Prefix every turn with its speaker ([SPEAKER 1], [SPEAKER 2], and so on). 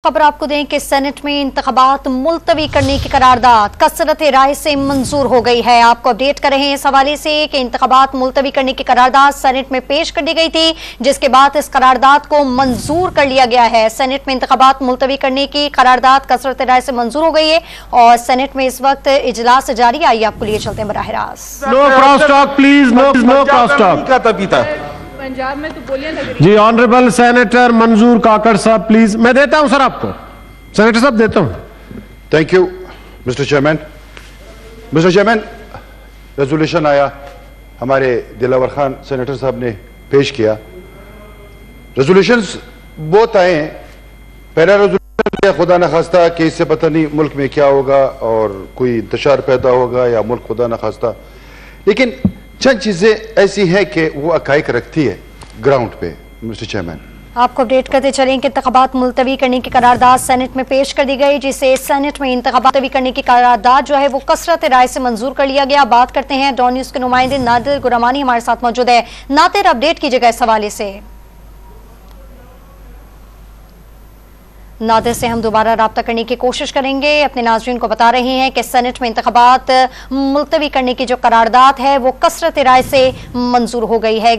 [SPEAKER 1] खबर आपको दें कि सेनेट में इंतखाबात मुलतवी करने की करारदाद कसरत राय से मंजूर हो गई है। आपको अपडेट कर रहे हैं इस हवाले से कि इंतखाबात मुलतवी करने की करारदाद सेनेट में पेश कर दी गई थी, जिसके बाद इस करारदाद को मंजूर कर लिया गया है। सेनेट में इंतखाबात मुलतवी करने की करारदाद कसरत राय से मंजूर हो गई है और सेनेट में इस वक्त इजलास जारी। आइए आपको लिए चलते हैं बराह रास्त।
[SPEAKER 2] No cross talk please, no cross talk.
[SPEAKER 3] Punjab में तो बोलियां लग रही
[SPEAKER 2] जी ऑनरेबल सेनेटर मंजूर काकड़ साहब प्लीज। मैं देता हूं सर आपको, सेनेटर साहब देता हूं।
[SPEAKER 4] Thank you mister chairman. Mister chairman, resolution आया, हमारे दिलावर खान सेनेटर साहब ने पेश किया। रेजोल्यूशंस बहुत आए हैं। पहला रेजोल्यूशन खुदा न खास्ता कि इससे पता नहीं मुल्क में क्या होगा और कोई इंतशार पैदा होगा या मुल्क खुदा न खास्ता, लेकिन चंद चीजें ऐसी हैं कि वो अकाइक रखती है ग्राउंड पे। मिस्टर चेयरमैन,
[SPEAKER 1] आपको अपडेट करते चलें कि इंतखाबात मुलतवी करने की करारदाद सेनेट में पेश कर दी गई, जिसे सेनेट में इंतखाबात मुलतवी करने की करारदाद जो है वो कसरत राय से मंजूर कर लिया गया। बात करते हैं डॉन न्यूज के नुमाइंदे नादिर गुरामानी हमारे साथ मौजूद है। नादिर, अपडेट कीजिएगा इस हवाले से। नादिर से हम दोबारा राब्ता करने की कोशिश करेंगे। अपने नाज़रीन को बता रहे हैं कि सेनेट में इंतखाबात मुलतवी करने की जो करारदाद है वो कसरत राय से मंजूर हो गई है।